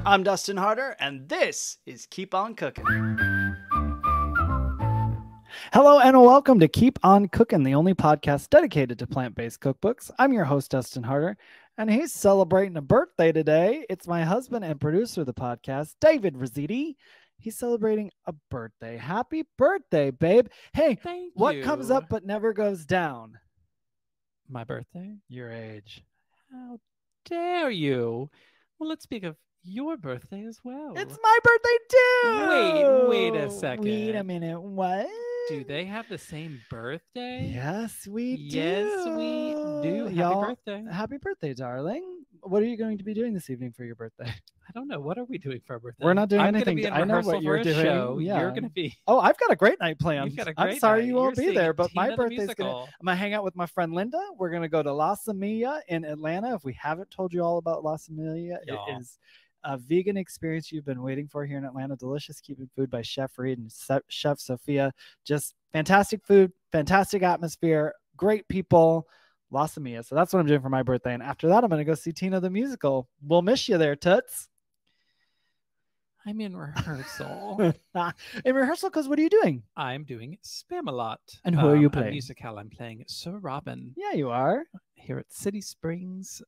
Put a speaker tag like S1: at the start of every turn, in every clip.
S1: I'm Dustin Harder, and this is Keep On Cooking. Hello and welcome to Keep On Cooking, the only podcast dedicated to plant-based cookbooks. I'm your host, Dustin Harder, and he's celebrating a birthday today. It's my husband and producer of the podcast, David Rossetti. He's celebrating a birthday. Happy birthday, babe. Hey,
S2: Thank
S1: what
S2: you.
S1: comes up but never goes down?
S2: My birthday?
S1: Your age.
S2: How dare you? Well, let's speak of your birthday as well.
S1: It's my birthday too.
S2: Wait a second.
S1: Wait a minute. What?
S2: Do they have the same birthday?
S1: Yes, we do.
S2: Yes, we do. Happy
S1: Y'all,
S2: birthday.
S1: Happy birthday, darling. What are you going to be doing this evening for your birthday?
S2: I don't know. What are we doing for our birthday?
S1: We're not doing
S2: I'm
S1: anything.
S2: Gonna be in
S1: I know
S2: rehearsal
S1: what you're
S2: for a
S1: doing.
S2: Show.
S1: Yeah.
S2: You're going to be.
S1: Oh, I've got a great night planned.
S2: You've got a
S1: I'm
S2: great
S1: sorry
S2: night.
S1: you won't
S2: You're
S1: be there,
S2: seeing
S1: but my
S2: Tina the
S1: birthday's
S2: musical.
S1: I'm gonna hang out with my friend Linda. We're gonna go to La Semilla in Atlanta. If we haven't told you all about La Semilla,
S2: Y'all.
S1: it is a vegan experience you've been waiting for here in Atlanta. Delicious Cuban food by Chef Reed and Chef Sophia. Just fantastic food, fantastic atmosphere, great people. La Semilla. So that's what I'm doing for my birthday. And after that, I'm going to go see Tina the musical. We'll miss you there, Toots.
S2: I'm in rehearsal.
S1: In rehearsal, because what are you doing?
S2: I'm doing Spamalot.
S1: And who are you
S2: A
S1: playing?
S2: musical. I'm playing Sir Robin
S1: Yeah, you are.
S2: here at City Springs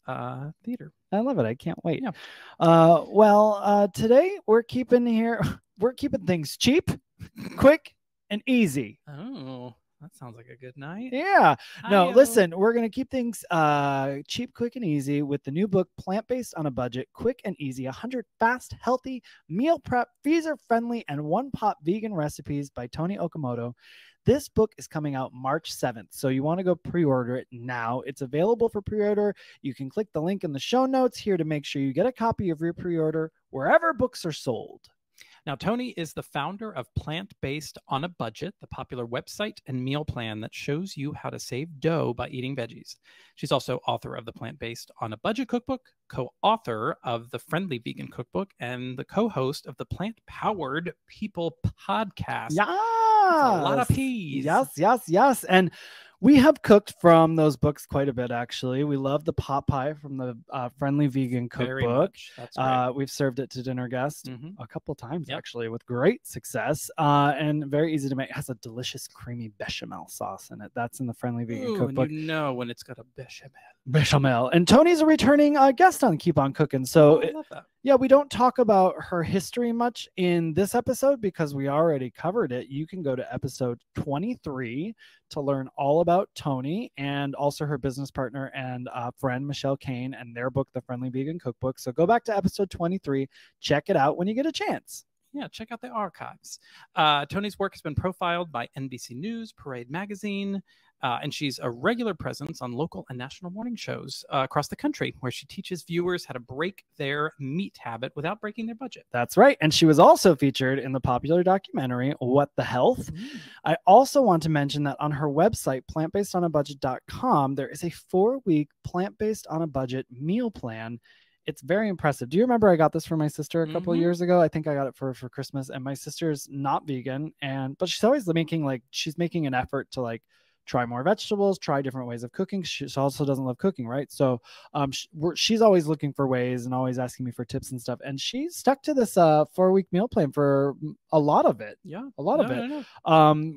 S2: Theater.
S1: I love it. I can't wait.
S2: Yeah.
S1: Today we're keeping things cheap, quick, and easy.
S2: Oh, that sounds like a good night.
S1: Yeah. No,
S2: Hi-yo.
S1: listen, we're going to keep things cheap, quick, and easy with the new book, Plant-Based on a Budget, Quick and Easy, 100 Fast, Healthy, Meal Prep, Freezer-Friendly, and One-Pot Vegan Recipes by Toni Okamoto. This book is coming out March 7th, so you want to go pre-order it now. It's available for pre-order. You can click the link in the show notes here to make sure you get a copy of your pre-order wherever books are sold.
S2: Now, Toni is the founder of Plant-Based on a Budget, the popular website and meal plan that shows you how to save dough by eating veggies. She's also author of the Plant-Based on a Budget cookbook, co-author of the Friendly Vegan cookbook, and the co-host of the Plant-Powered People podcast.
S1: Yeah.
S2: A lot of peas.
S1: Yes. And we have cooked from those books quite a bit, actually. We love the pot pie from the Friendly Vegan
S2: Very
S1: cookbook.
S2: much. That's right.
S1: We've served it to dinner guests
S2: Mhm.
S1: a couple times,
S2: Yep.
S1: actually, with great success and very easy to make. It has a delicious creamy bechamel sauce in it. That's in the Friendly Vegan
S2: Ooh,
S1: cookbook.
S2: and you know when it's got a bechamel.
S1: Bechamel. And Toni's a returning guest on Keep On Cooking. So
S2: I love that.
S1: yeah, we don't talk about her history much in this episode because we already covered it. You can go to episode 23 to learn all about Toni and also her business partner and friend, Michelle Kane, and their book, The Friendly Vegan Cookbook. So go back to episode 23, check it out when you get a chance.
S2: Yeah, check out the archives. Toni's work has been profiled by NBC News, Parade Magazine, and she's a regular presence on local and national morning shows across the country where she teaches viewers how to break their meat habit without breaking their budget.
S1: That's right. And she was also featured in the popular documentary, What the Health? I also want to mention that on her website, plantbasedonabudget.com, there is a 4-week plant-based on a budget meal plan. It's very impressive. Do you remember I got this for my sister a couple of years ago? I think I got it for Christmas, and my sister's not vegan, but she's always she's making an effort to try more vegetables, try different ways of cooking. She also doesn't love cooking, right? So she's always looking for ways and always asking me for tips and stuff. And she's stuck to this 4-week meal plan for a lot of it.
S2: Yeah,
S1: a lot of it.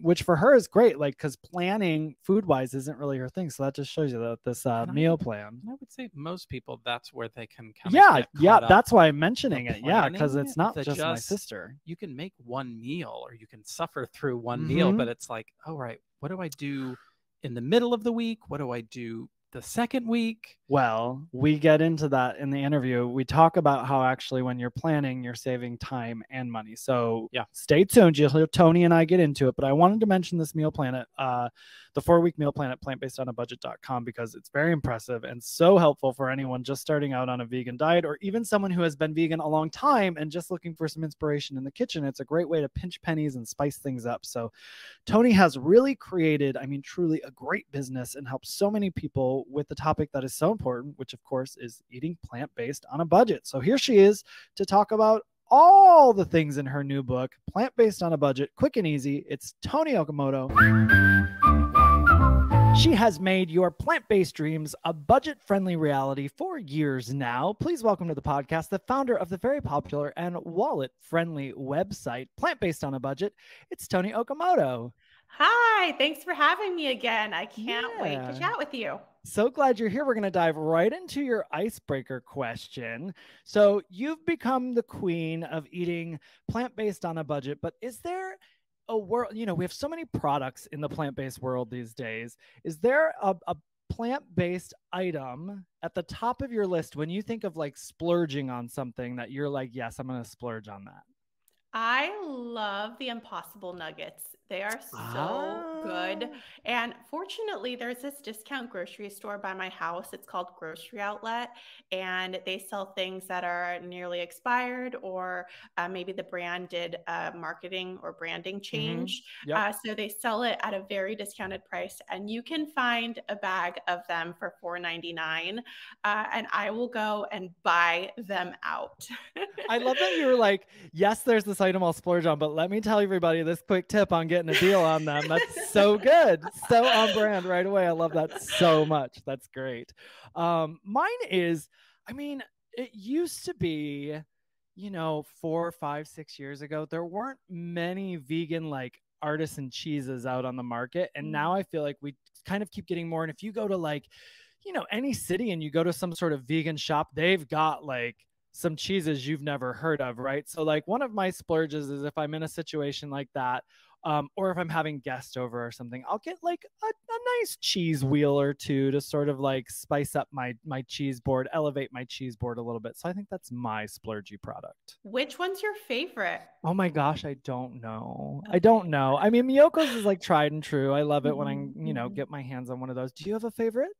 S1: Which for her is great, because planning food-wise isn't really her thing. So that just shows you that this meal plan.
S2: I would say most people, that's where they can kind of
S1: yeah. That's why I'm mentioning it. Yeah, because it's not just my sister.
S2: You can make one meal or you can suffer through one meal, but it's like, all right, what do I do in the middle of the week? What do I do the second week?
S1: Well, we get into that in the interview. We talk about how actually when you're planning, you're saving time and money. So
S2: yeah,
S1: stay tuned. You'll hear Toni and I get into it, but I wanted to mention this meal plan at the 4-week meal plan at plantbasedonabudget.com because it's very impressive and so helpful for anyone just starting out on a vegan diet or even someone who has been vegan a long time and just looking for some inspiration in the kitchen. It's a great way to pinch pennies and spice things up. So Toni has really created, truly a great business and helps so many people with the topic that is so important, which of course is eating plant-based on a budget. So here she is to talk about all the things in her new book, Plant-Based on a Budget, Quick and Easy. It's Toni Okamoto. She has made your plant-based dreams a budget-friendly reality for years now. Please welcome to the podcast the founder of the very popular and wallet-friendly website, Plant-Based on a Budget. It's Toni Okamoto.
S3: Hi, thanks for having me again. I can't wait to
S1: Yeah.
S3: chat with you.
S1: So glad you're here. We're going to dive right into your icebreaker question. So you've become the queen of eating plant-based on a budget, but is there a world, we have so many products in the plant-based world these days. Is there a plant-based item at the top of your list when you think of like splurging on something that you're like, yes, I'm going to splurge on that?
S3: I love the Impossible Nuggets. They are so good. And fortunately, there's this discount grocery store by my house. It's called Grocery Outlet, and they sell things that are nearly expired, or maybe the brand did a marketing or branding change.
S1: Yep.
S3: So they sell it at a very discounted price, and you can find a bag of them for $4.99. And I will go and buy them out.
S1: I love that you were like, yes, there's this item I'll splurge on, but let me tell everybody this quick tip on getting a deal on them. That's so good. So on brand right away. I love that so much. That's great. Mine is, it used to be, 4, 5, 6 years ago, there weren't many vegan like artisan cheeses out on the market. And now I feel like we kind of keep getting more. And if you go to like, any city and you go to some sort of vegan shop, they've got like some cheeses you've never heard of, right? So like one of my splurges is if I'm in a situation like that, or if I'm having guests over or something, I'll get like a nice cheese wheel or two to sort of like spice up my cheese board, elevate my cheese board a little bit. So I think that's my splurgy product.
S3: Which one's your favorite?
S1: Oh my gosh, I don't know. Okay. I don't know. I mean, Miyoko's is like tried and true. I love it when I, get my hands on one of those. Do you have a favorite?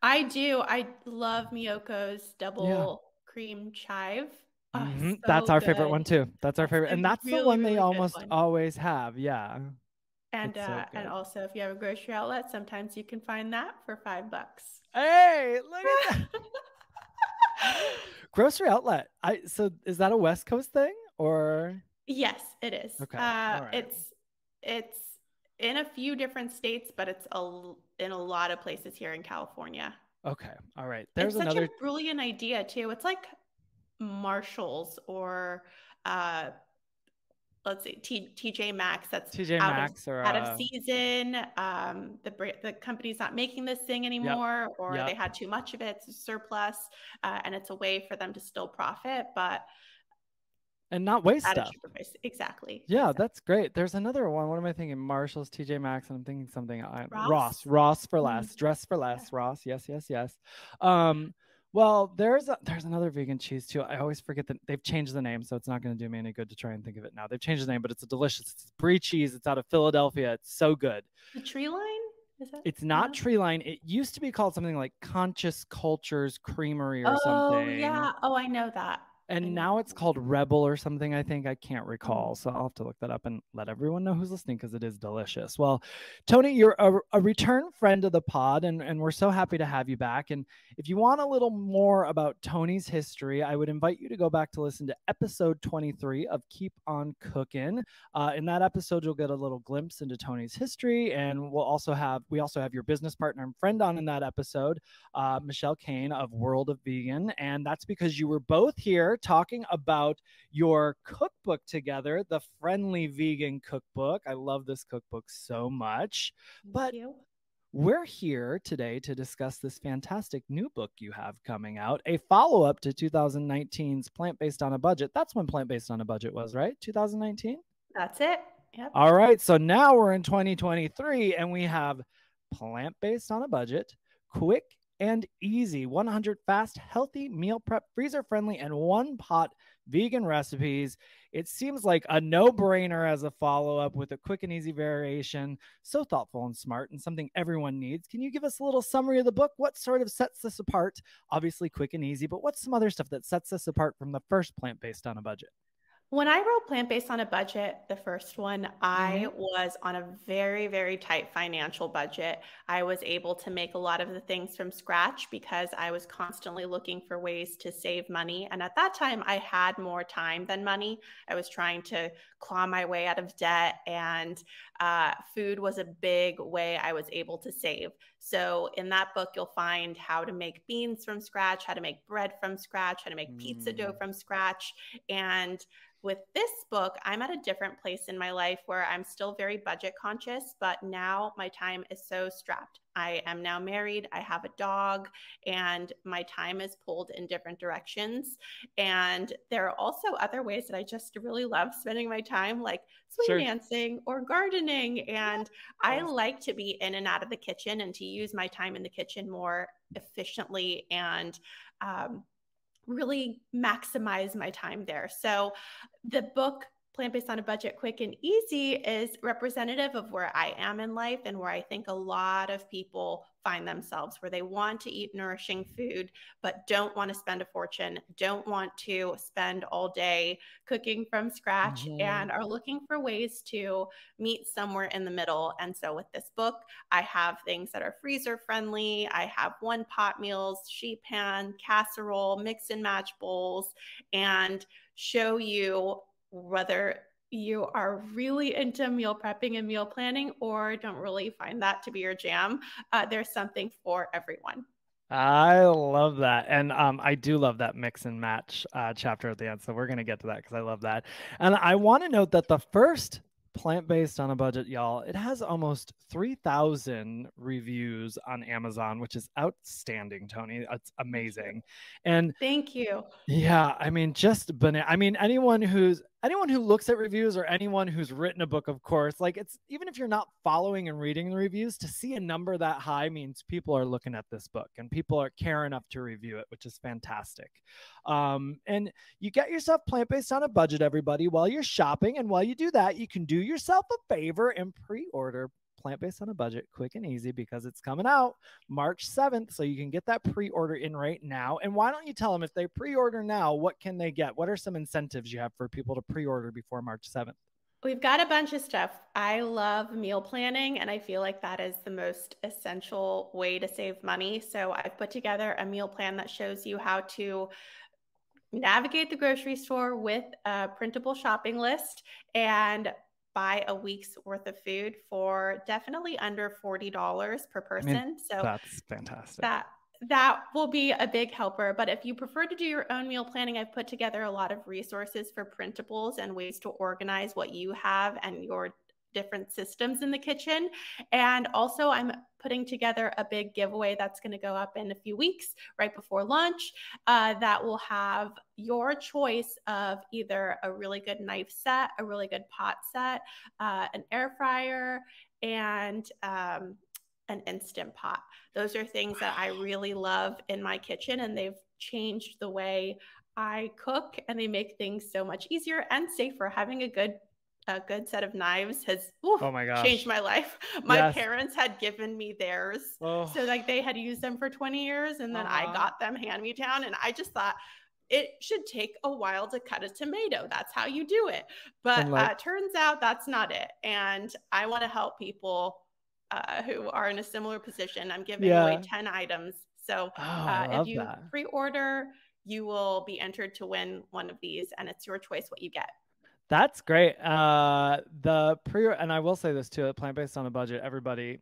S3: I do. I love Miyoko's double cream chive. Oh, so
S1: that's our
S3: good.
S1: favorite one too. That's our favorite. And that's really, the one they almost always have. Yeah.
S3: And and also if you have a grocery outlet, sometimes you can find that for $5.
S1: Hey, look at that. Grocery outlet. So is that a West Coast thing or?
S3: Yes, it is.
S1: Okay. Right.
S3: It's in a few different states, but it's in a lot of places here in California.
S1: Okay. All right.
S3: There's such a brilliant idea too. It's like Marshalls or let's see, TJ Maxx. That's out of season. The company's not making this thing anymore, or they had too much of it. It's a surplus, and it's a way for them to still profit, but
S1: and not waste stuff.
S3: Exactly.
S1: Yeah, that's great. There's another one. What am I thinking? Marshalls, TJ Maxx, and I'm thinking something. Ross for less. Dress for less. Ross. Yes. Well, there's another vegan cheese too. I always forget that they've changed the name, so it's not going to do me any good to try and think of it now. They've changed the name, but it's it's brie cheese. It's out of Philadelphia. It's so good.
S3: The Tree Line?
S1: It's not Tree Line. It used to be called something like Conscious Cultures Creamery or something.
S3: Oh, yeah. Oh, I know that.
S1: And now it's called Rebel or something, I think. I can't recall. So I'll have to look that up and let everyone know who's listening because it is delicious. Well, Toni, you're a return friend of the pod, and we're so happy to have you back. And if you want a little more about Toni's history, I would invite you to go back to listen to episode 23 of Keep on Cookin'. In that episode, you'll get a little glimpse into Toni's history. And we also have your business partner and friend on in that episode, Michelle Kane of World of Vegan. And that's because you were both here talking about your cookbook together, the Friendly Vegan Cookbook. I love this cookbook so much. But we're here today to discuss this fantastic new book you have coming out, a follow-up to 2019's Plant-Based on a Budget. That's when Plant-Based on a Budget was, right? 2019?
S3: That's it. Yep.
S1: All right. So now we're in 2023 and we have Plant-Based on a Budget, quick and easy 100 fast, healthy, meal prep, freezer friendly, and one pot vegan recipes. It seems like a no-brainer as a follow-up with a quick and easy variation. So thoughtful and smart, and something everyone needs. Can you give us a little summary of the book? What sort of sets this apart? Obviously quick and easy, but what's some other stuff that sets this apart from the first Plant-Based on a Budget?
S3: When I wrote Plant-Based on a Budget, the first one, I was on a very, very tight financial budget. I was able to make a lot of the things from scratch because I was constantly looking for ways to save money. And at that time, I had more time than money. I was trying to claw my way out of debt, and food was a big way I was able to save. So in that book, you'll find how to make beans from scratch, how to make bread from scratch, how to make pizza dough from scratch. And with this book, I'm at a different place in my life where I'm still very budget conscious, but now my time is so strapped. I am now married, I have a dog, and my time is pulled in different directions. And there are also other ways that I just really love spending my time, like swing dancing or gardening. And I like to be in and out of the kitchen and to use my time in the kitchen more efficiently and really maximize my time there. So the book Plant-Based on a Budget, Quick and Easy is representative of where I am in life and where I think a lot of people find themselves, where they want to eat nourishing food, but don't want to spend a fortune, don't want to spend all day cooking from scratch, and are looking for ways to meet somewhere in the middle. And so with this book, I have things that are freezer friendly. I have one pot meals, sheet pan, casserole, mix and match bowls, and show you whether you are really into meal prepping and meal planning or don't really find that to be your jam. There's something for everyone.
S1: I love that. And I do love that mix and match chapter at the end. So we're going to get to that because I love that. And I want to note that the first Plant-Based on a Budget, y'all, it has almost 3,000 reviews on Amazon, which is outstanding, Toni. It's amazing. And
S3: thank you.
S1: Yeah, I mean, just banana. I mean, anyone who looks at reviews or anyone who's written a book, of course, like it's even if you're not following and reading the reviews, to see a number that high means people are looking at this book and people are care enough to review it, which is fantastic. And you get yourself Plant-Based on a Budget, everybody, while you're shopping. And while you do that, you can do yourself a favor and pre-order Plant-Based on a Budget, Quick and Easy, because it's coming out March 7th. So you can get that pre-order in right now. And why don't you tell them if they pre-order now, what can they get? What are some incentives you have for people to pre-order before March 7th?
S3: We've got a bunch of stuff. I love meal planning, and I feel like that is the most essential way to save money. So I've put together a meal plan that shows you how to navigate the grocery store with a printable shopping list and buy a week's worth of food for definitely under $40 per person.
S1: I mean, so that's fantastic.
S3: That will be a big helper. But if you prefer to do your own meal planning, I've put together a lot of resources for printables and ways to organize what you have and your different systems in the kitchen. And also I'm putting together a big giveaway that's going to go up in a few weeks right before lunch that will have your choice of either a really good knife set, a really good pot set, an air fryer, and an Instant Pot. Those are things that I really love in my kitchen, and they've changed the way I cook, and they make things so much easier and safer. Having a good set of knives has changed my life. My parents had given me theirs. So like they had used them for 20 years and then I got them hand-me-down, and I just thought it should take a while to cut a tomato. That's how you do it. But turns out that's not it. And I want to help people who are in a similar position. I'm giving away 10 items. So if you pre-order, you will be entered to win one of these, and it's your choice what you get.
S1: That's great. And I will say this too, Plant-Based on a Budget, everybody,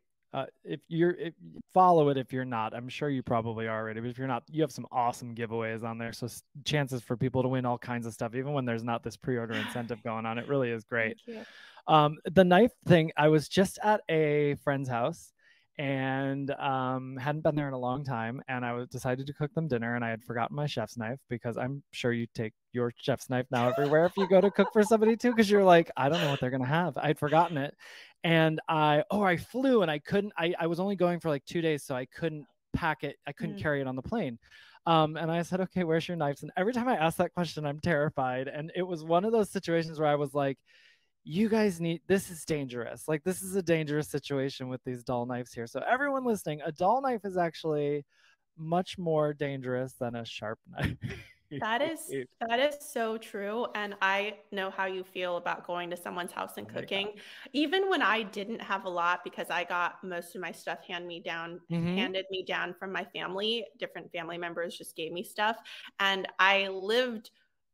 S1: if follow it, if you're not, I'm sure you probably are already, but if you're not, you have some awesome giveaways on there. So chances for people to win all kinds of stuff, even when there's not this pre-order incentive going on, it really is great.
S3: Thank you.
S1: The knife thing, I was just at a friend's house and hadn't been there in a long time, and I decided to cook them dinner, and I had forgotten my chef's knife, because I'm sure you take your chef's knife now everywhere if you go to cook for somebody too, because you're like, I don't know what they're gonna have. I'd forgotten it, and I flew, and I was only going for like 2 days, so I couldn't pack it, I couldn't carry it on the plane. And I said, okay, where's your knives? And every time I ask that question, I'm terrified. And it was one of those situations where I was like, you guys this is dangerous. Like, this is a dangerous situation with these dull knives here. So everyone listening, a dull knife is actually much more dangerous than a sharp knife.
S3: That is so true. And I know how you feel about going to someone's house and cooking. Even when I didn't have a lot, because I got most of my stuff handed me down from my family, different family members just gave me stuff. And I lived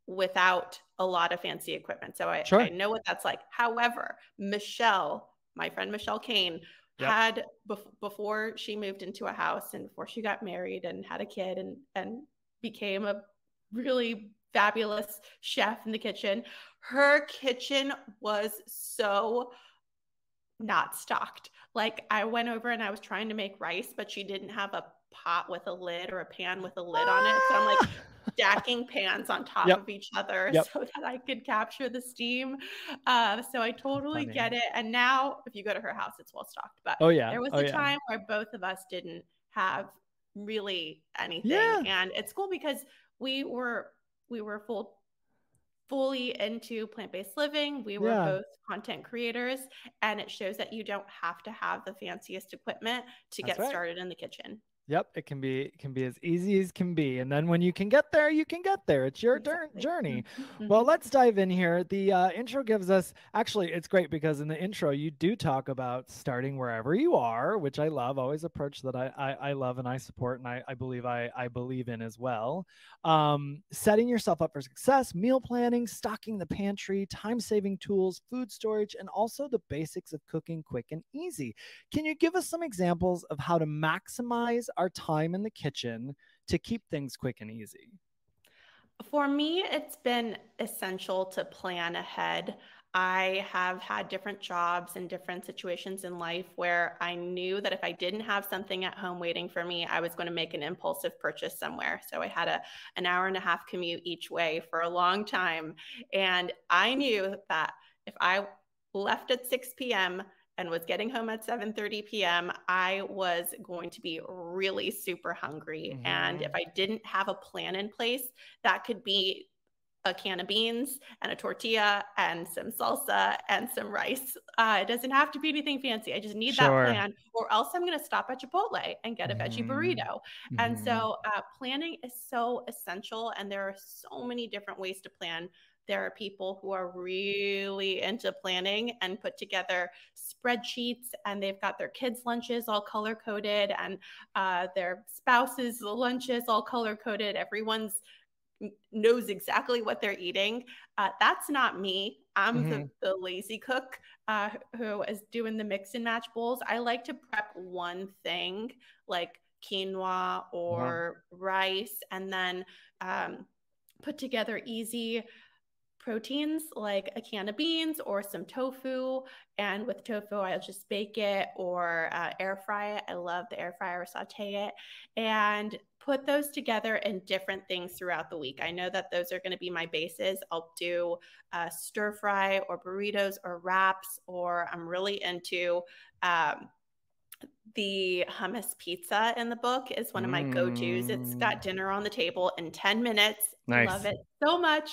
S3: without a lot of fancy equipment. So I know what that's like. However, my friend Michelle Kane, had before she moved into a house and before she got married and had a kid and became a really fabulous chef in the kitchen. Her kitchen was so not stocked. Like, I went over and I was trying to make rice, but she didn't have a pot with a lid or a pan with a lid on it. So I'm like stacking pans on top of each other so that I could capture the steam. So I totally get it. And now if you go to her house, it's well stocked. But there was a time where both of us didn't have really anything. And it's cool because we were fully into plant-based living. We were both content creators, and it shows that you don't have to have the fanciest equipment to get started in the kitchen.
S1: Yep, it can be as easy as can be. And then when you can get there, you can get there. It's your journey. Well, let's dive in here. The intro gives us, actually, it's great because in the intro, you do talk about starting wherever you are, which I love, always approach that I love and I support and I believe in as well. Setting yourself up for success, meal planning, stocking the pantry, time-saving tools, food storage, and also the basics of cooking quick and easy. Can you give us some examples of how to maximize our time in the kitchen to keep things quick and easy?
S3: For me, it's been essential to plan ahead. I have had different jobs and different situations in life where I knew that if I didn't have something at home waiting for me, I was going to make an impulsive purchase somewhere. So I had an hour and a half commute each way for a long time. And I knew that if I left at 6 p.m., and was getting home at 7:30 p.m., I was going to be really super hungry. And if I didn't have a plan in place, that could be a can of beans and a tortilla and some salsa and some rice. It doesn't have to be anything fancy. I just need that plan, or else I'm going to stop at Chipotle and get a veggie burrito. And so planning is so essential. And there are so many different ways to plan. There are people who are really into planning and put together spreadsheets, and they've got their kids' lunches all color-coded and their spouses' lunches all color-coded. Everyone's knows exactly what they're eating. That's not me. I'm the lazy cook who is doing the mix and match bowls. I like to prep one thing like quinoa or rice, and then put together easy proteins like a can of beans or some tofu. And with tofu, I'll just bake it or air fry it. I love the air fryer, saute it, and put those together in different things throughout the week. I know that those are going to be my bases. I'll do stir fry or burritos or wraps, or I'm really into the hummus pizza in the book is one of my go-tos. It's got dinner on the table in 10 minutes.
S1: Nice.
S3: Love it so much.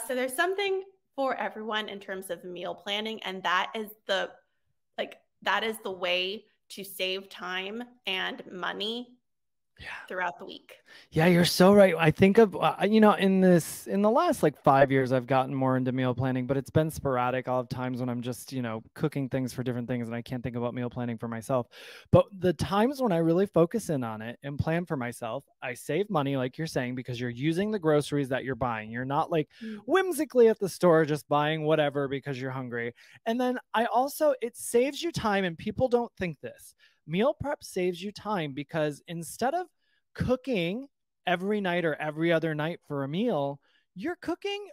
S3: So there's something for everyone in terms of meal planning. And that is the way to save time and money throughout the week.
S1: Yeah, you're so right. I think of, in the last like 5 years, I've gotten more into meal planning, but it's been sporadic. I'll have times when I'm just, cooking things for different things and I can't think about meal planning for myself. But the times when I really focus in on it and plan for myself, I save money, like you're saying, because you're using the groceries that you're buying. You're not like whimsically at the store just buying whatever because you're hungry. And then it saves you time, and people don't think this. Meal prep saves you time because instead of cooking every night or every other night for a meal, you're cooking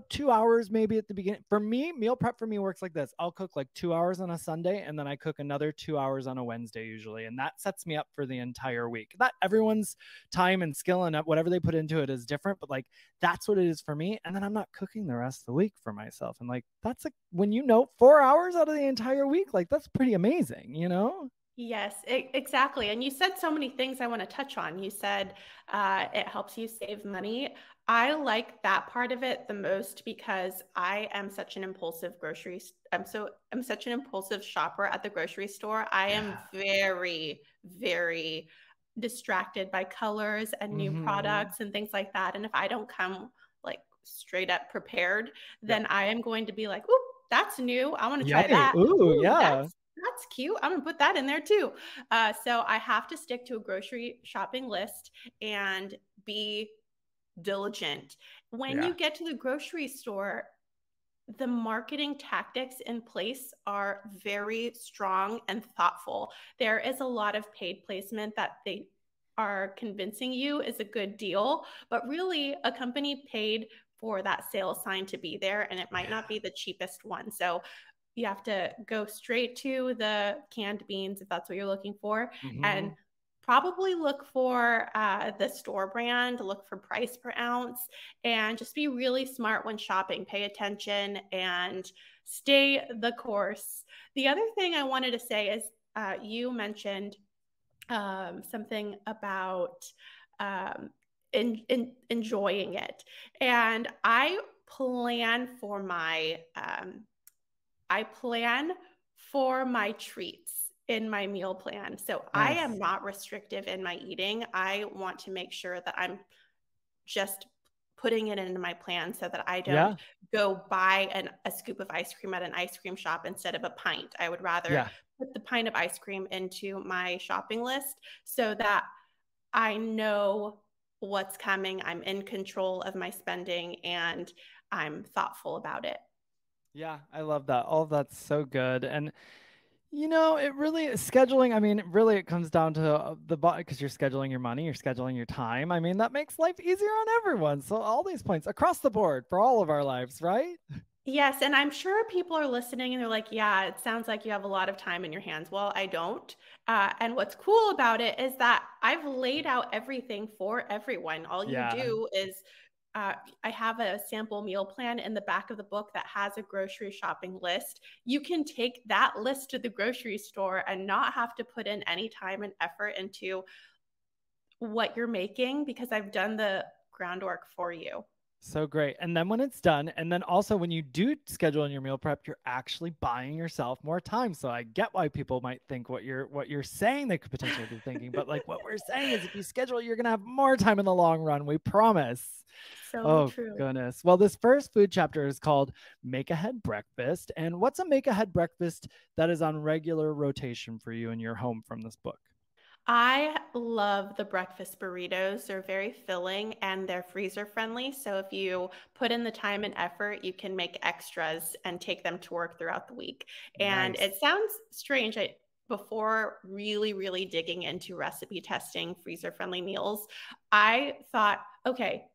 S1: 2 hours maybe at the beginning. For me, meal prep for me works like this. I'll cook like 2 hours on a Sunday, and then I cook another 2 hours on a Wednesday usually. And that sets me up for the entire week. Not everyone's time and skill and whatever they put into it is different, but that's what it is for me. And then I'm not cooking the rest of the week for myself. And that's when 4 hours out of the entire week, that's pretty amazing,
S3: Yes, exactly. And you said so many things I want to touch on. You said it helps you save money. I like that part of it the most because I am such an impulsive I'm such an impulsive shopper at the grocery store. I am very, very distracted by colors and new products and things like that. And if I don't come like straight up prepared, then I am going to be like, "Ooh, that's new. I want to try that.
S1: Ooh, yeah.
S3: That's cute. I'm going to put that in there too." So I have to stick to a grocery shopping list and be diligent. When you get to the grocery store, the marketing tactics in place are very strong and thoughtful. There is a lot of paid placement that they are convincing you is a good deal, but really a company paid for that sales sign to be there, and it might not be the cheapest one. So you have to go straight to the canned beans if that's what you're looking for, and probably look for the store brand, look for price per ounce, and just be really smart when shopping. Pay attention and stay the course. The other thing I wanted to say is you mentioned something about enjoying it. And I plan for my treats in my meal plan. So I am not restrictive in my eating. I want to make sure that I'm just putting it into my plan so that I don't go buy a scoop of ice cream at an ice cream shop instead of a pint. I would rather put the pint of ice cream into my shopping list so that I know what's coming. I'm in control of my spending and I'm thoughtful about it.
S1: Yeah, I love that. All of that's so good. And you know, it really scheduling. I mean, really, it comes down to because you're scheduling your money, you're scheduling your time. I mean, that makes life easier on everyone. So all these points across the board for all of our lives, right?
S3: Yes. And I'm sure people are listening and they're like, yeah, it sounds like you have a lot of time in your hands. Well, I don't. And what's cool about it is that I've laid out everything for everyone. All you do is I have a sample meal plan in the back of the book that has a grocery shopping list. You can take that list to the grocery store and not have to put in any time and effort into what you're making because I've done the groundwork for you.
S1: So great. And then when it's done, and then also when you do schedule in your meal prep, you're actually buying yourself more time. So I get why people might think what you're saying they could potentially be thinking, but like what we're saying is if you schedule, you're going to have more time in the long run. We promise.
S3: So true.
S1: Goodness. Well, this first food chapter is called Make Ahead Breakfast. And what's a make ahead breakfast that is on regular rotation for you in your home from this book?
S3: I love the breakfast burritos. They're very filling and they're freezer friendly. So if you put in the time and effort, you can make extras and take them to work throughout the week. And it sounds strange. Before really, really digging into recipe testing freezer friendly meals, I thought, okay,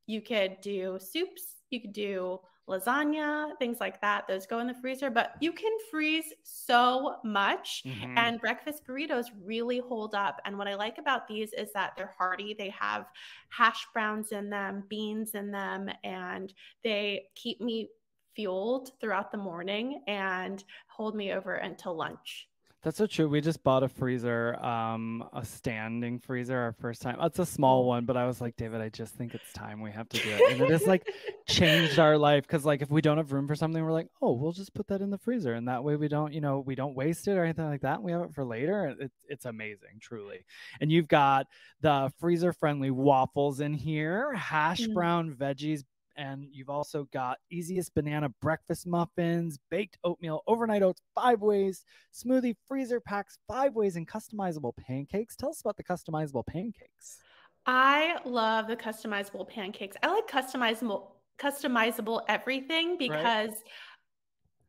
S3: you could do soups, you could do lasagna, things like that. Those go in the freezer, but you can freeze so much. And breakfast burritos really hold up. And what I like about these is that they're hearty. They have hash browns in them, beans in them, and they keep me fueled throughout the morning and hold me over until lunch.
S1: That's so true. We just bought a freezer, a standing freezer our first time. It's a small one, but I was like, David, I just think it's time we have to do it. And it has like changed our life. Cause like if we don't have room for something, we're like, oh, we'll just put that in the freezer. And that way we don't, we don't waste it or anything like that. And we have it for later. It's amazing, truly. And you've got the freezer friendly waffles in here, hash brown veggies, and you've also got easiest banana breakfast muffins, baked oatmeal, overnight oats 5 ways, smoothie freezer packs 5 ways, and customizable pancakes. Tell us about the customizable pancakes.
S3: I love the customizable pancakes. I like customizable everything because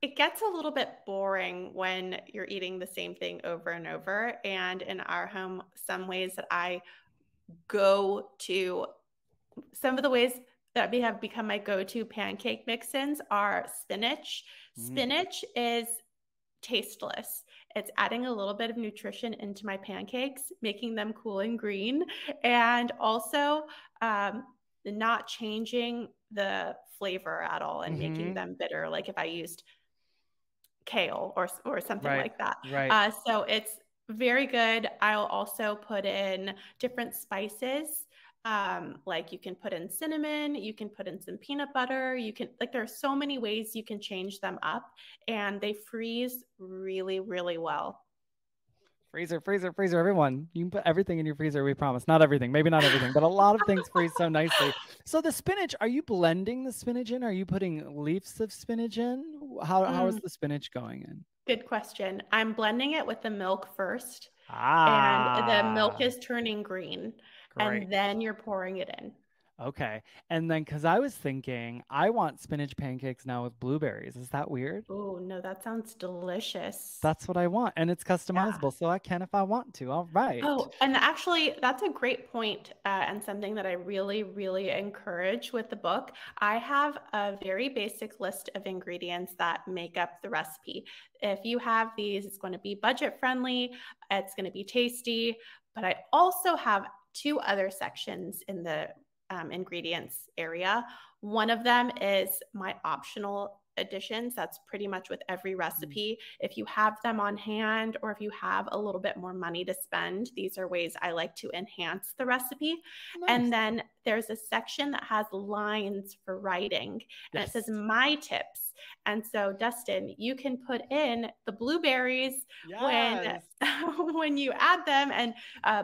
S3: it gets a little bit boring when you're eating the same thing over and over. And in our home, some of the ways that have become my go-to pancake mix-ins are spinach. Spinach is tasteless. It's adding a little bit of nutrition into my pancakes, making them cool and green, and also not changing the flavor at all and making them bitter, like if I used kale or something like that. So it's very good. I'll also put in different spices. Like you can put in cinnamon, you can put in some peanut butter, there are so many ways you can change them up and they freeze really, really well.
S1: Freezer, freezer, freezer. Everyone, you can put everything in your freezer. We promise. Not everything, maybe not everything, but a lot of things freeze so nicely. So the spinach, are you blending the spinach in? Are you putting leaves of spinach in? How is the spinach going in?
S3: Good question. I'm blending it with the milk first, and the milk
S1: Ah,
S3: is turning green,
S1: great.
S3: and then you're pouring it in.
S1: Okay. And then, because I was thinking, I want spinach pancakes now with blueberries. Is that weird?
S3: Oh, no, that sounds delicious.
S1: That's what I want. And it's
S3: Yeah.
S1: customizable, so I can if I want to. All right.
S3: Oh, and actually, that's a great point, and something that I really, really encourage with the book. I have a very basic list of ingredients that make up the recipe. If you have these, it's going to be budget friendly, it's going to be tasty, but I also have two other sections in the ingredients area. One of them is my optional additions. That's pretty much with every recipe. If you have them on hand, or if you have a little bit more money to spend, these are ways I like to enhance the recipe.
S1: Nice.
S3: And then there's a section that has lines for writing, and it says my tips. And so, Dustin, you can put in the blueberries when you add them, and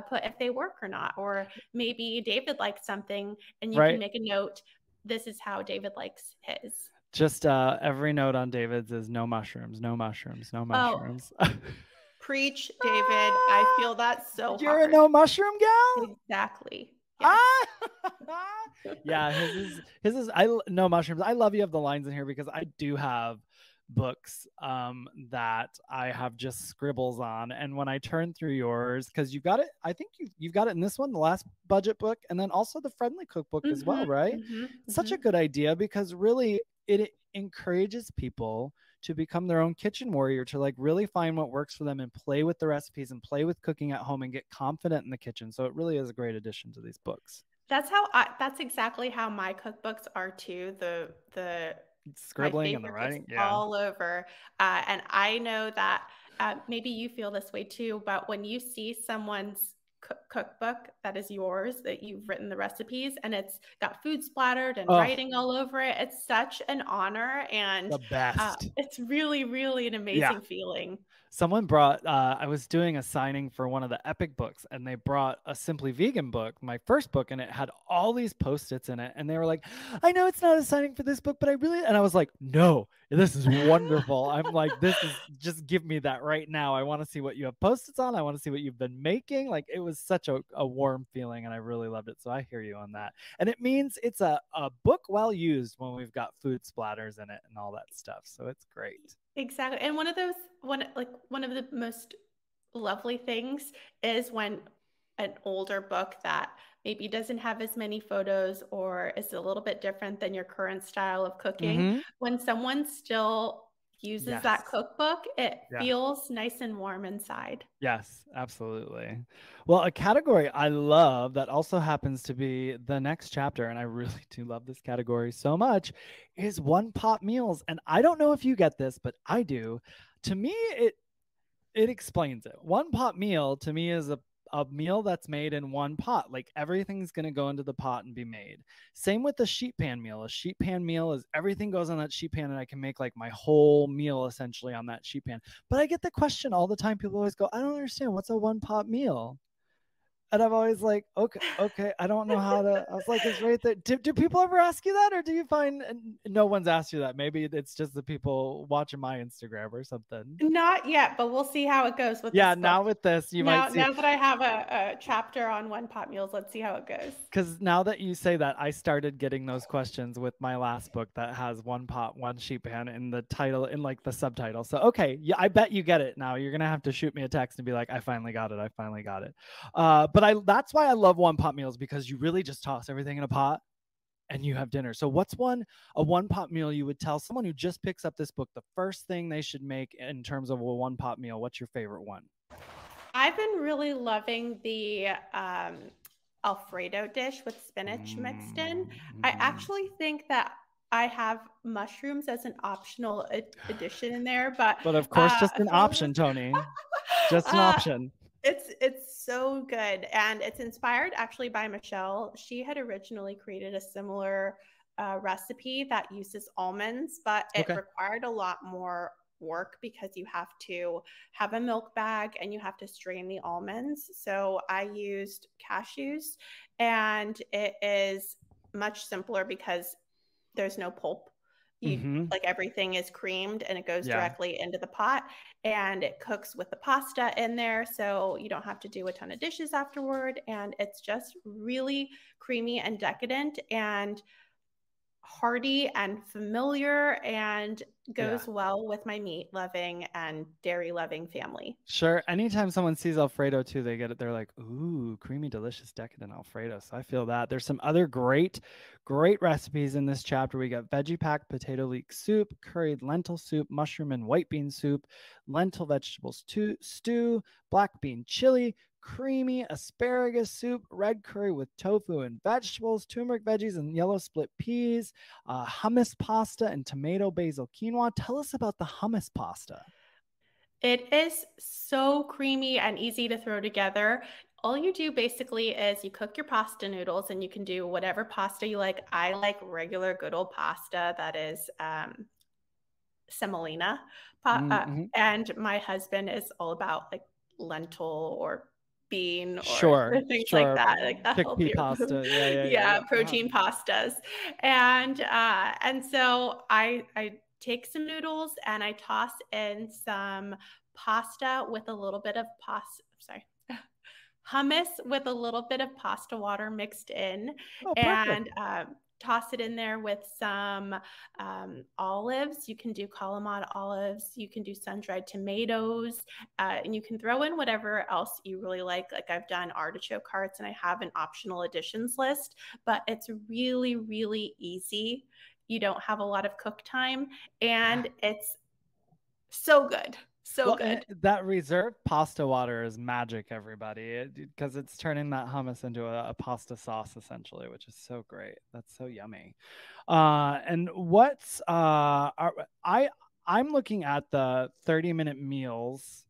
S3: put if they work or not. Or maybe David likes something, and you can make a note. This is how David likes his.
S1: Just every note on David's is no mushrooms, no mushrooms, no mushrooms.
S3: Oh, preach, David. I feel that so hard.
S1: You're a no mushroom gal?
S3: Exactly.
S1: Yes. Yeah, his is no mushrooms. I love you have the lines in here because I do have books that I have just scribbles on, and when I turn through yours, because you've got it, I think you've got it in this one, the last budget book, and then also the friendly cookbook as well, right? Such a good idea, because really it encourages people to become their own kitchen warrior, to like really find what works for them and play with the recipes and play with cooking at home and get confident in the kitchen. So it really is a great addition to these books.
S3: That's exactly how my cookbooks are too. The
S1: scribbling and the writing,
S3: all over. And I know that maybe you feel this way too, but when you see someone's cookbook that is yours, that you've written the recipes, and it's got food splattered and writing all over it, it's such an honor, and
S1: the best.
S3: It's really, really an amazing feeling.
S1: Someone brought, I was doing a signing for one of the Epic books, and they brought a Simply Vegan book, my first book, and it had all these Post-its in it. And they were like, I know it's not a signing for this book, but I really, and I was like, no, this is wonderful. I'm like, this is, just give me that right now. I want to see what you have Post-its on. I want to see what you've been making. Like, it was such a warm feeling, and I really loved it. So I hear you on that. And it means it's a book well used when we've got food splatters in it and all that stuff. So it's great.
S3: Exactly. And one of the most lovely things is when an older book that maybe doesn't have as many photos or is a little bit different than your current style of cooking, when someone still uses that cookbook, it feels nice and warm inside.
S1: Yes, absolutely. Well, a category I love that also happens to be the next chapter, and I really do love this category so much, is one pot meals. And I don't know if you get this, but I do. To me, it explains it. One pot meal to me is a meal that's made in one pot. Like, everything's going to go into the pot and be made. Same with the sheet pan meal. A sheet pan meal is everything goes on that sheet pan, and I can make like my whole meal essentially on that sheet pan. But I get the question all the time. People always go, I don't understand. What's a one pot meal? And I'm always like, okay, I don't know how to. I was like, it's right there. Do people ever ask you that, or do you find no one's asked you that? Maybe it's just the people watching my Instagram or something.
S3: Not yet, but we'll see how it goes with
S1: this
S3: book.
S1: Now with this, might see.
S3: Now that I have a chapter on one pot meals, let's see how it goes.
S1: Because now that you say that, I started getting those questions with my last book that has one pot, one sheet pan in the title, in like the subtitle. So okay, yeah, I bet you get it now. You're gonna have to shoot me a text and be like, I finally got it. I finally got it. But that's why I love one pot meals, because you really just toss everything in a pot and you have dinner. So what's a one pot meal you would tell someone who just picks up this book the first thing they should make in terms of a one pot meal? What's your favorite one?
S3: I've been really loving the Alfredo dish with spinach mixed in. I actually think that I have mushrooms as an optional addition in there, but
S1: of course, just an option, Toni. Just an option.
S3: It's so good, and it's inspired actually by Michelle. She had originally created a similar recipe that uses almonds, but it required a lot more work because you have to have a milk bag and you have to strain the almonds. So I used cashews, and it is much simpler because there's no pulp. Like everything is creamed and it goes directly into the pot, and it cooks with the pasta in there. So you don't have to do a ton of dishes afterward. And it's just really creamy and decadent and hearty and familiar, and goes well with my meat loving and dairy loving family.
S1: Sure. Anytime someone sees Alfredo too, they get it. They're like, ooh, creamy, delicious, decadent Alfredo. So I feel that. There's some other great recipes in this chapter. We got veggie pack potato leek soup, curried lentil soup, mushroom and white bean soup, lentil vegetables stew, black bean chili, creamy asparagus soup, red curry with tofu and vegetables, turmeric veggies and yellow split peas, hummus pasta and tomato basil quinoa. Tell us about the hummus pasta.
S3: It is so creamy and easy to throw together. All you do basically is you cook your pasta noodles, and you can do whatever pasta you like. I like regular good old pasta that is semolina. And my husband is all about like lentil or bean or things like that, like the
S1: chickpea pasta.
S3: Yeah, protein pastas. And so I take some noodles and I toss in some pasta with a little bit of hummus with a little bit of pasta water mixed in, and toss it in there with some olives. You can do Kalamata olives. You can do sun-dried tomatoes, and you can throw in whatever else you really like. Like I've done artichoke hearts, and I have an optional additions list, but it's really, really easy. You don't have a lot of cook time, and it's so good. So good.
S1: That reserved pasta water is magic, everybody, because it's turning that hummus into a pasta sauce essentially, which is so great. That's so yummy. And what's I'm looking at the 30-minute meals,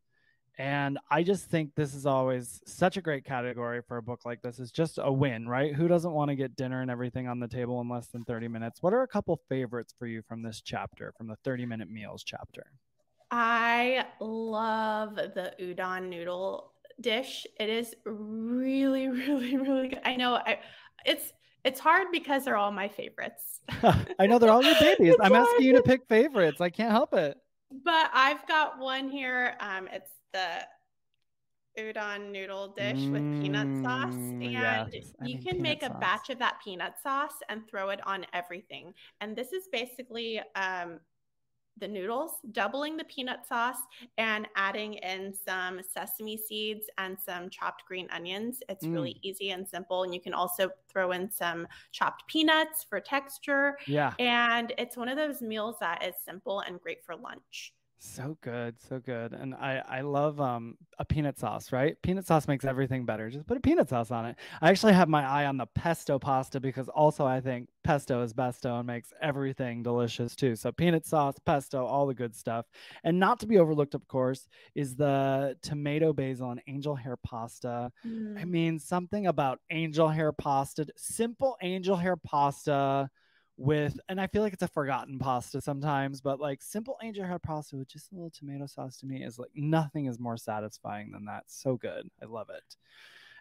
S1: and I just think this is always such a great category for a book like this. It's just a win, right? Who doesn't want to get dinner and everything on the table in less than 30 minutes? What are a couple favorites for you from this chapter, from the 30-minute meals chapter?
S3: I love the udon noodle dish. It is really, really, really good. I know it's hard because they're all my favorites.
S1: I know they're all your babies. I'm asking you to pick favorites. I can't help it.
S3: But I've got one here. It's the udon noodle dish with peanut sauce, and you can make a batch of that peanut sauce and throw it on everything. And this is basically the noodles, doubling the peanut sauce, and adding in some sesame seeds and some chopped green onions. It's really easy and simple. And you can also throw in some chopped peanuts for texture.
S1: Yeah.
S3: And it's one of those meals that is simple and great for lunch.
S1: So good. So good. And I love a peanut sauce, right? Peanut sauce makes everything better. Just put a peanut sauce on it. I actually have my eye on the pesto pasta because also I think pesto is besto and makes everything delicious too. So peanut sauce, pesto, all the good stuff. And not to be overlooked, of course, is the tomato basil and angel hair pasta. I mean, something about angel hair pasta, simple angel hair pasta with, and I feel like it's a forgotten pasta sometimes, but like simple angel hair pasta with just a little tomato sauce to me is like nothing is more satisfying than that. So good. I love it.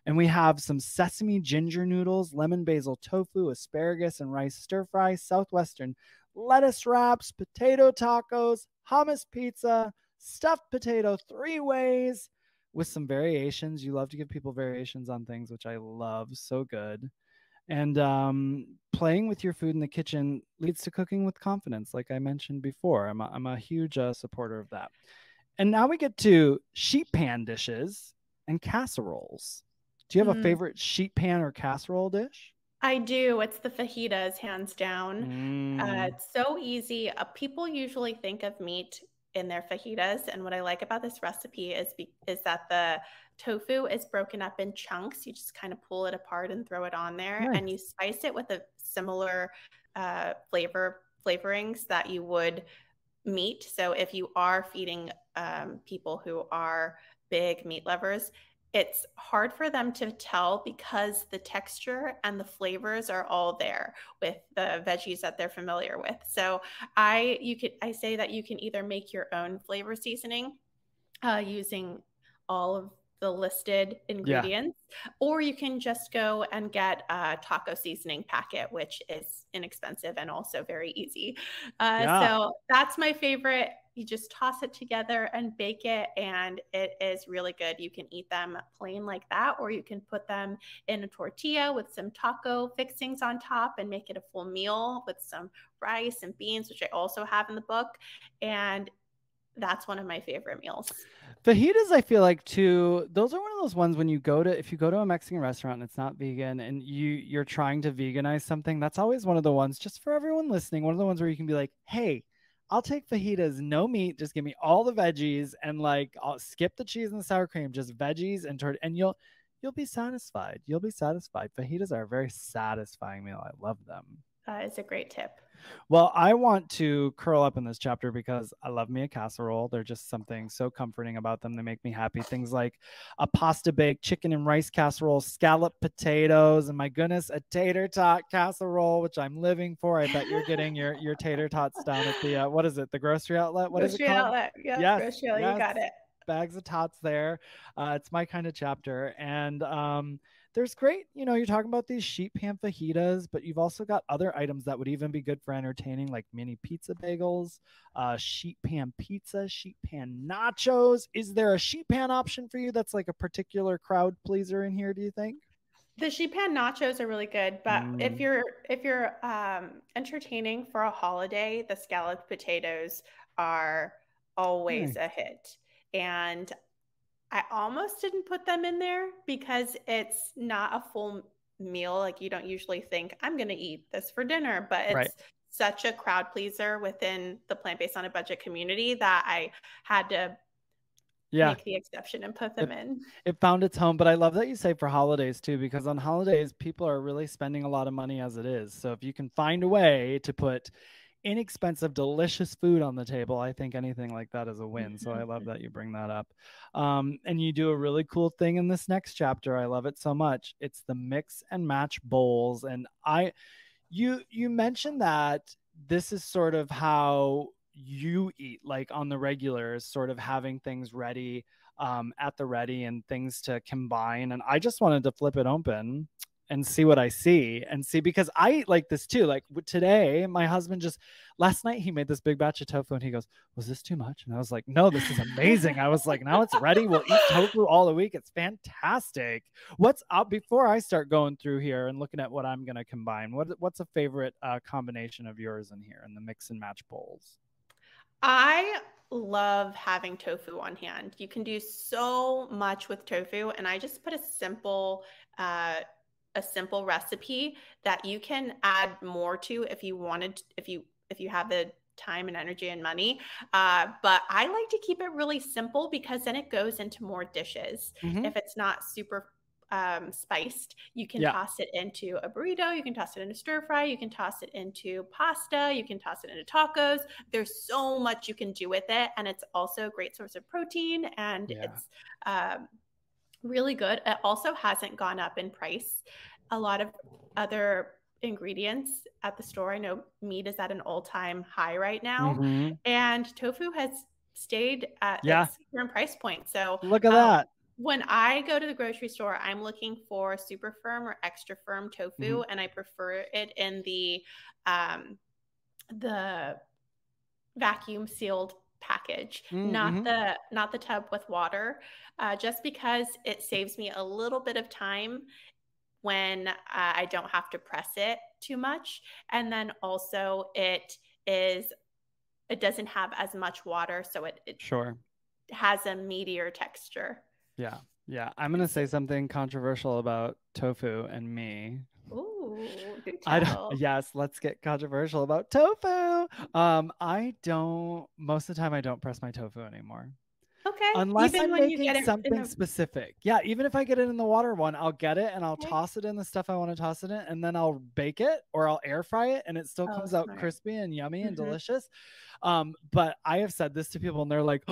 S1: And we have some sesame ginger noodles, lemon basil tofu, asparagus and rice stir fry, southwestern lettuce wraps, potato tacos, hummus pizza, stuffed potato 3 ways with some variations. You love to give people variations on things, which I love. So good. And playing with your food in the kitchen leads to cooking with confidence, like I mentioned before. I'm a huge supporter of that. And now we get to sheet pan dishes and casseroles. Do you have a favorite sheet pan or casserole dish?
S3: I do. It's the fajitas, hands down. It's so easy. People usually think of meat in their fajitas, and what I like about this recipe is that the tofu is broken up in chunks. You just kind of pull it apart and throw it on there, and you spice it with a similar flavorings that you would meat. So if you are feeding people who are big meat lovers, it's hard for them to tell because the texture and the flavors are all there with the veggies that they're familiar with. So I say that you can either make your own flavor seasoning using all of the listed ingredients, or you can just go and get a taco seasoning packet, which is inexpensive and also very easy. So that's my favorite. You just toss it together and bake it, and it is really good. You can eat them plain like that, or you can put them in a tortilla with some taco fixings on top and make it a full meal with some rice and beans, which I also have in the book. And that's one of my favorite meals.
S1: Fajitas, I feel like too, those are one of those ones when if you go to a Mexican restaurant and it's not vegan and you're trying to veganize something, that's always one of the ones, just for everyone listening, one of the ones where you can be like, hey, I'll take fajitas, no meat, just give me all the veggies, and like I'll skip the cheese and the sour cream, just veggies and you'll be satisfied. You'll be satisfied. Fajitas are a very satisfying meal. I love them.
S3: It's a great tip.
S1: Well, I want to curl up in this chapter because I love me a casserole. They're just something so comforting about them. They make me happy. Things like a pasta baked chicken and rice casserole, scalloped potatoes, and my goodness, a tater tot casserole, which I'm living for. I bet you're getting your tater tots down at the, what is it? The grocery outlet? What is it called?
S3: Outlet. Yeah, yes, grocery outlet. You got it.
S1: Bags of tots there. It's my kind of chapter. And there's great, you're talking about these sheet pan fajitas, but you've also got other items that would even be good for entertaining, like mini pizza bagels, sheet pan pizza, sheet pan nachos. Is there a sheet pan option for you that's like a particular crowd pleaser in here, do you think?
S3: The sheet pan nachos are really good, but if you're entertaining for a holiday, the scalloped potatoes are always a hit. And I almost didn't put them in there because it's not a full meal. Like, you don't usually think I'm going to eat this for dinner, but it's such a crowd pleaser within the plant-based on a budget community that I had to make the exception and put them in.
S1: It found its home, but I love that you say for holidays too, because on holidays, people are really spending a lot of money as it is. So if you can find a way to put inexpensive, delicious food on the table, I think anything like that is a win. So I love that you bring that up. And you do a really cool thing in this next chapter. I love it so much. It's the mix and match bowls. And you mentioned that this is sort of how you eat, like on the regular, sort of having things ready at the ready and things to combine. And I just wanted to flip it open and see what I see, because I eat like this too. Like today, my husband last night he made this big batch of tofu and he goes, was this too much? And I was like, no, this is amazing. I was like, now it's ready. We'll eat tofu all the week. It's fantastic. What's up before I start going through here and looking at what I'm going to combine? What's a favorite combination of yours in here in the mix and match bowls?
S3: I love having tofu on hand. You can do so much with tofu, and I just put a simple recipe that you can add more to if you wanted, if you have the time and energy and money. But I like to keep it really simple because then it goes into more dishes. If it's not super spiced, you can toss it into a burrito, you can toss it into stir fry, you can toss it into pasta, you can toss it into tacos. There's so much you can do with it, and it's also a great source of protein, and it's really good. It also hasn't gone up in price. A lot of other ingredients at the store, I know meat is at an all-time high right now, and tofu has stayed at its current price point. So
S1: look at that.
S3: When I go to the grocery store, I'm looking for super firm or extra firm tofu, and I prefer it in the vacuum sealed package, not the tub with water, just because it saves me a little bit of time when I don't have to press it too much. And then also it doesn't have as much water, so it has a meatier texture.
S1: Yeah. I'm going to say something controversial about tofu and me.
S3: Ooh, do tell.
S1: Yes, let's get controversial about tofu. Most of the time I don't press my tofu anymore.
S3: Okay.
S1: Unless I'm making something specific. Yeah, even if I get it in the water one, I'll get it and I'll toss it in the stuff I want to toss it in, and then I'll bake it or I'll air fry it, and it still comes out crispy and yummy and delicious. But I have said this to people and they're like,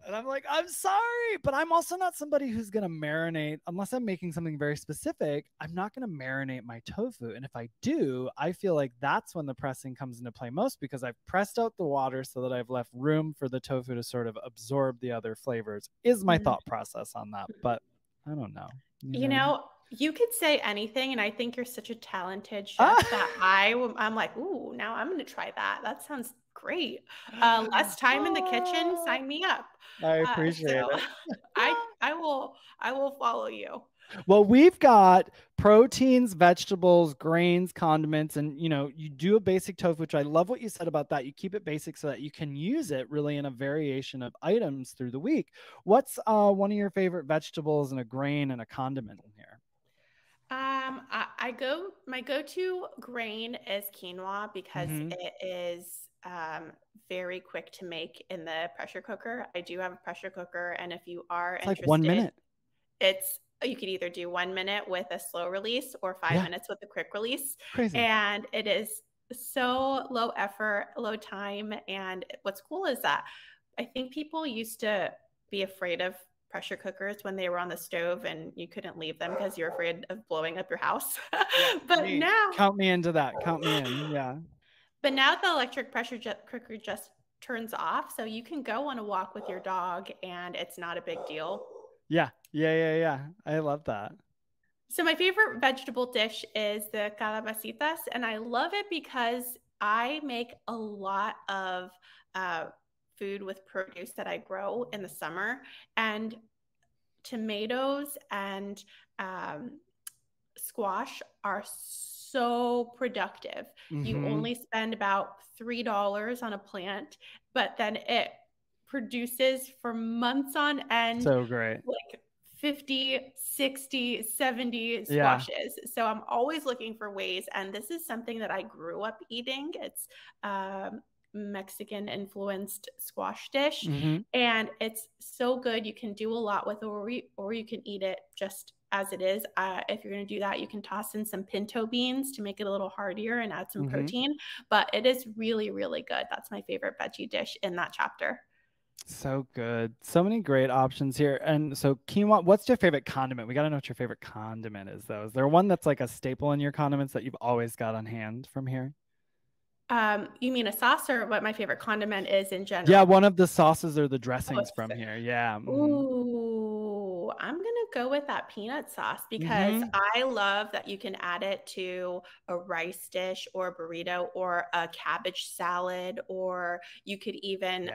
S1: And I'm like, I'm sorry, but I'm also not somebody who's going to marinate unless I'm making something very specific. I'm not going to marinate my tofu. And if I do, I feel like that's when the pressing comes into play most, because I've pressed out the water so that I've left room for the tofu to sort of absorb the other flavors, is my thought process on that. But I don't know.
S3: You know, you could say anything, and I think you're such a talented chef that I'm like, ooh, now I'm going to try that. That sounds great. Less time in the kitchen, sign me up.
S1: I appreciate it.
S3: I will follow you.
S1: Well, we've got proteins, vegetables, grains, condiments, and you do a basic tofu, which I love what you said about that. You keep it basic so that you can use it really in a variation of items through the week. What's one of your favorite vegetables and a grain and a condiment in here?
S3: My go-to grain is quinoa because it is very quick to make in the pressure cooker. I do have a pressure cooker, and if you are interested,
S1: like 1 minute.
S3: You could either do 1 minute with a slow release or 5 minutes with a quick release.
S1: Crazy.
S3: And it is so low effort, low time. And what's cool is that I think people used to be afraid of pressure cookers when they were on the stove and you couldn't leave them because you're afraid of blowing up your house. But now,
S1: count me into that. Count me in. Yeah.
S3: But now the electric pressure cooker just turns off. So you can go on a walk with your dog and it's not a big deal.
S1: Yeah. I love that.
S3: So my favorite vegetable dish is the calabacitas, and I love it because I make a lot of food with produce that I grow in the summer, and tomatoes and squash are so productive. You only spend about $3 on a plant, but then it produces for months on end.
S1: So great.
S3: Like 50, 60, 70 squashes. So I'm always looking for ways. And this is something that I grew up eating. It's Mexican influenced squash dish. And it's so good. You can do a lot with it, or you can eat it just as it is. If you're going to do that, you can toss in some pinto beans to make it a little heartier and add some protein. But it is really, really good. That's my favorite veggie dish in that chapter.
S1: So good. So many great options here. And so quinoa, what's your favorite condiment? We got to know what your favorite condiment is, though. Is there one that's like a staple in your condiments that you've always got on hand from here?
S3: You mean a sauce, or what my favorite condiment is in general?
S1: Yeah, one of the sauces or the dressings from here. Yeah.
S3: Ooh, I'm going to go with that peanut sauce because I love that you can add it to a rice dish or a burrito or a cabbage salad, or you could even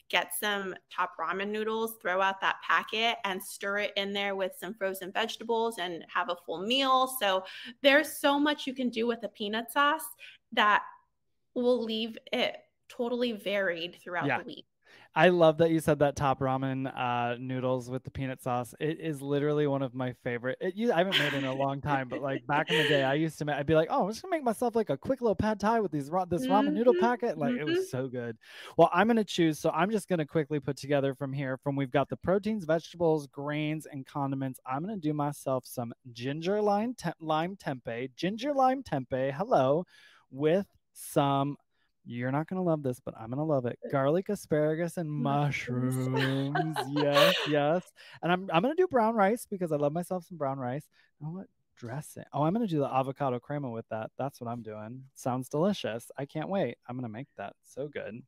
S3: get some top ramen noodles, throw out that packet and stir it in there with some frozen vegetables and have a full meal. So there's so much you can do with a peanut sauce that will leave it totally varied throughout the week.
S1: I love that you said that top ramen noodles with the peanut sauce. It is literally one of my favorite. I haven't made it in a long time, but like back in the day, I'd be like, oh, I'm just gonna make myself like a quick little pad thai with this ramen noodle packet. Like it was so good. Well, I'm gonna choose. So I'm just gonna quickly put together from here. We've got the proteins, vegetables, grains, and condiments. I'm gonna do myself some ginger lime tempeh. Ginger lime tempeh. Hello, with some, you're not going to love this, but I'm going to love it, garlic, asparagus, and mushrooms. yes. And I'm going to do brown rice because I love myself some brown rice. And what dressing? Oh, I'm going to do the avocado crema with that. That's what I'm doing. Sounds delicious. I can't wait. I'm going to make that. So good.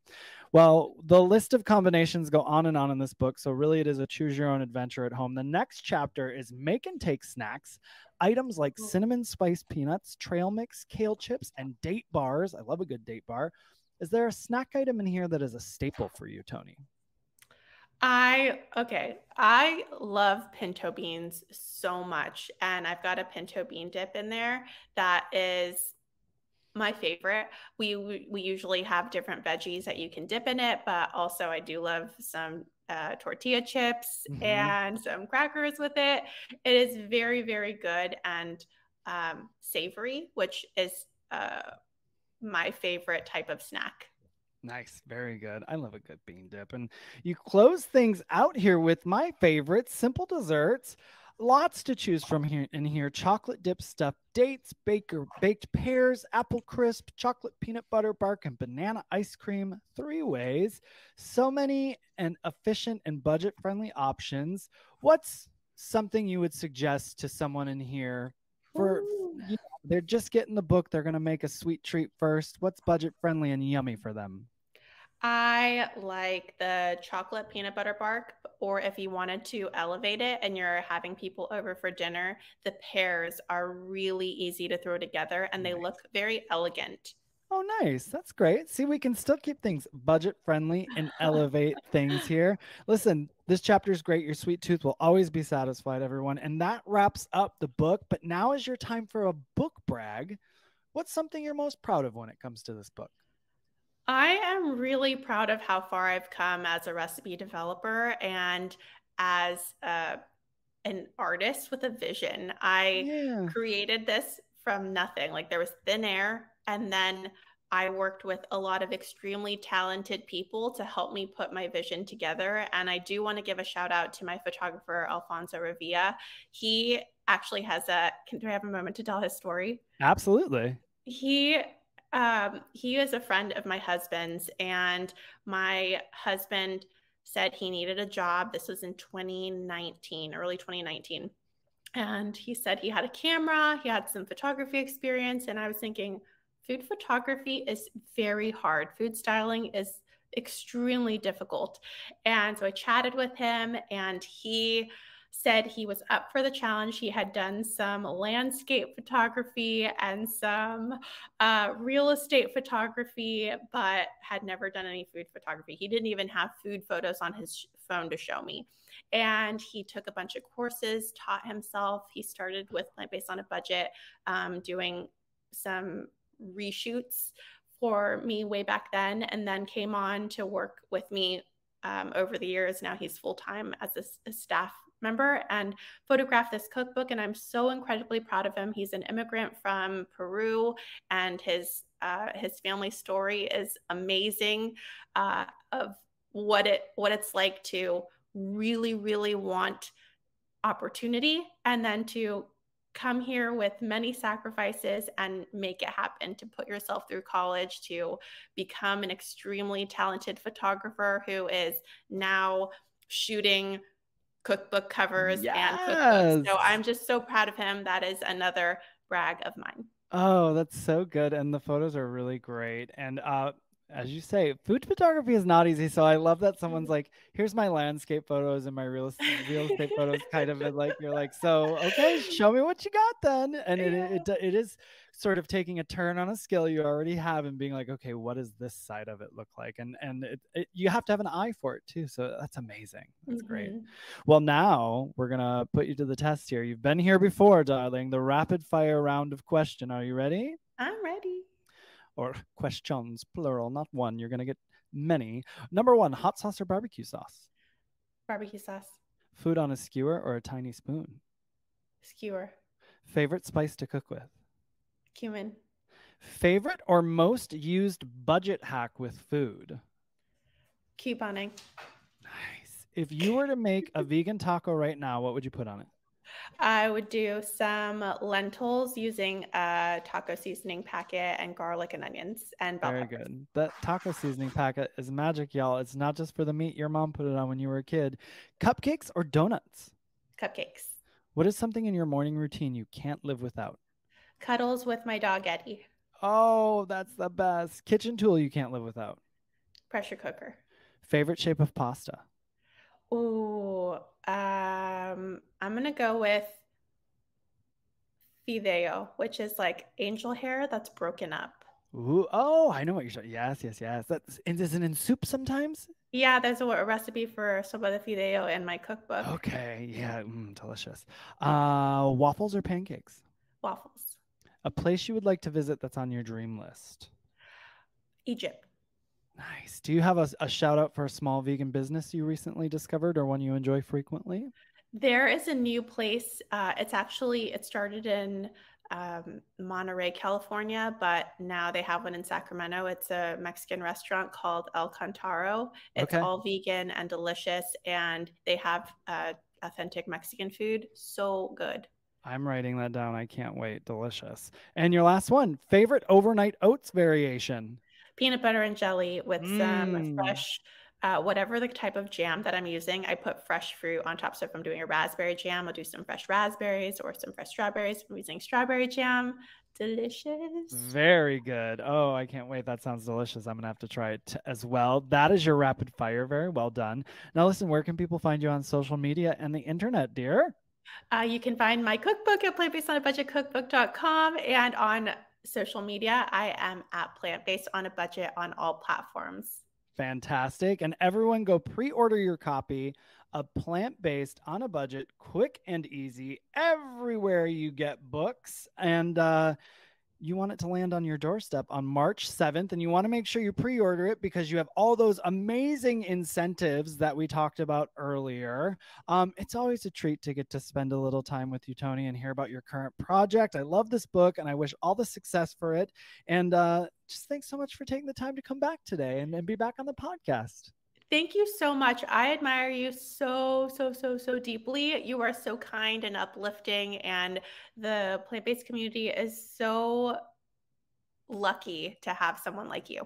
S1: Well, the list of combinations go on and on in this book. So really it is a choose your own adventure at home. The next chapter is make and take snacks. Items like cinnamon spice peanuts, trail mix, kale chips, and date bars. I love a good date bar. Is there a snack item in here that is a staple for you, Toni?
S3: I love pinto beans so much. And I've got a pinto bean dip in there that is my favorite. We usually have different veggies that you can dip in it, but also I do love some tortilla chips and some crackers with it. It is very, very good and savory, which is my favorite type of snack.
S1: Nice. Very good. I love a good bean dip. And you close things out here with my favorite, simple desserts. lots to choose from here in here. Chocolate dip stuffed dates, baked pears, apple crisp, chocolate peanut butter bark, and banana ice cream 3 ways. So many and efficient and budget friendly options. What's something you would suggest to someone in here for, they're just getting the book, they're going to make a sweet treat first? What's budget friendly and yummy for them?
S3: I like the chocolate peanut butter bark, or if you wanted to elevate it and you're having people over for dinner, the pears are really easy to throw together and they look very elegant.
S1: Oh, nice. That's great. See, we can still keep things budget friendly and elevate things here. Listen, this chapter is great. Your sweet tooth will always be satisfied, everyone. And that wraps up the book. But now is your time for a book brag. What's something you're most proud of when it comes to this book?
S3: I am really proud of how far I've come as a recipe developer and as an artist with a vision. I created this from nothing. Like there was thin air, and then I worked with a lot of extremely talented people to help me put my vision together. And I do want to give a shout out to my photographer, Alfonso Revilla. He actually has do I have a moment to tell his story?
S1: Absolutely.
S3: He is a friend of my husband's, and my husband said he needed a job. This was in 2019, early 2019. And he said he had a camera, he had some photography experience. And I was thinking, food photography is very hard. Food styling is extremely difficult. And so I chatted with him, and he said he was up for the challenge. He had done some landscape photography and some real estate photography, but had never done any food photography. He didn't even have food photos on his phone to show me. And he took a bunch of courses, taught himself. He started with Plant-Based on a Budget, doing some reshoots for me way back then, and then came on to work with me over the years. Now he's full-time as a staff member and photographed this cookbook, and I'm so incredibly proud of him. He's an immigrant from Peru, and his family story is amazing, of what it's like to really, really want opportunity, and then to come here with many sacrifices and make it happen, to put yourself through college, to become an extremely talented photographer who is now shooting cookbook covers and cookbooks. So I'm just so proud of him. That is another brag of mine.
S1: Oh, that's so good. And the photos are really great. And as you say, food photography is not easy. So I love that someone's like, here's my landscape photos and my real estate photos, kind of like, you're like, so, okay, show me what you got then. And it is sort of taking a turn on a skill you already have and being like, okay, what does this side of it look like? And you have to have an eye for it too. So that's amazing. That's great. Well, now we're going to put you to the test here. You've been here before, darling. The rapid fire round of question. Are you ready?
S3: I'm ready.
S1: Or questions, plural, not one. You're going to get many. Number 1, hot sauce or barbecue sauce?
S3: Barbecue sauce.
S1: Food on a skewer or a tiny spoon?
S3: Skewer.
S1: Favorite spice to cook with?
S3: Cumin.
S1: Favorite or most used budget hack with food?
S3: Couponing.
S1: Nice. If you were to make a vegan taco right now, what would you put on it?
S3: I would do some lentils using a taco seasoning packet and garlic and onions and bell peppers.
S1: Very good. That taco seasoning packet is magic, y'all. It's not just for the meat. Your mom put it on when you were a kid. Cupcakes or donuts?
S3: Cupcakes.
S1: What is something in your morning routine you can't live without?
S3: Cuddles with my dog, Eddie.
S1: Oh, that's the best. Kitchen tool you can't live without?
S3: Pressure cooker.
S1: Favorite shape of pasta?
S3: Ooh, I'm going to go with fideo, which is like angel hair that's broken up.
S1: Ooh, oh, I know what you're saying. Yes. That's, is it in soup sometimes?
S3: Yeah, there's a recipe for sopa de fideo in my cookbook.
S1: Okay, yeah, delicious. Waffles or pancakes?
S3: Waffles.
S1: A place you would like to visit that's on your dream list?
S3: Egypt.
S1: Nice. Do you have a shout out for a small vegan business you recently discovered or one you enjoy frequently?
S3: There is a new place. It started in Monterey, California, but now they have one in Sacramento. It's a Mexican restaurant called El Cantaro. It's all vegan and delicious, and they have authentic Mexican food. So good.
S1: I'm writing that down. I can't wait. Delicious. And your last one, favorite overnight oats variation?
S3: Peanut butter and jelly with some fresh, whatever the type of jam that I'm using. I put fresh fruit on top. So if I'm doing a raspberry jam, I'll do some fresh raspberries or some fresh strawberries. If I'm using strawberry jam, delicious.
S1: Very good. Oh, I can't wait. That sounds delicious. I'm going to have to try it as well. That is your rapid fire. Very well done. Now listen, where can people find you on social media and the internet, dear?
S3: You can find my cookbook at plantbasedonabudgetcookbook.com, and on social media, I am at Plant Based on a Budget on all platforms.
S1: Fantastic. And everyone go pre-order your copy of Plant-Based on a Budget, quick and easy, everywhere you get books. And you want it to land on your doorstep on March 7th. And you want to make sure you pre-order it because you have all those amazing incentives that we talked about earlier. It's always a treat to get to spend a little time with you, Toni, and hear about your current project. I love this book and I wish all the success for it. And just thanks so much for taking the time to come back today and be back on the podcast.
S3: Thank you so much. I admire you so deeply. You are so kind and uplifting, and the plant-based community is so lucky to have someone like you.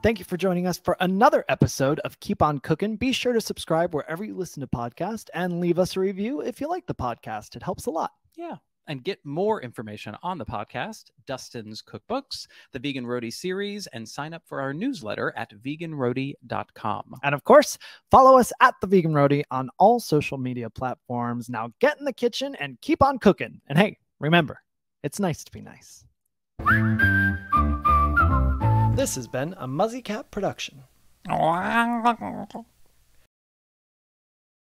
S1: Thank you for joining us for another episode of Keep On Cookin'. Be sure to subscribe wherever you listen to podcasts and leave us a review if you like the podcast. It helps a lot.
S2: Yeah. And get more information on the podcast, Dustin's cookbooks, the Vegan Roadie series, and sign up for our newsletter at veganroadie.com.
S1: And of course, follow us at The Vegan Roadie on all social media platforms. Now get in the kitchen and keep on cooking. And hey, remember, it's nice to be nice. This has been a Muzzy Cat production.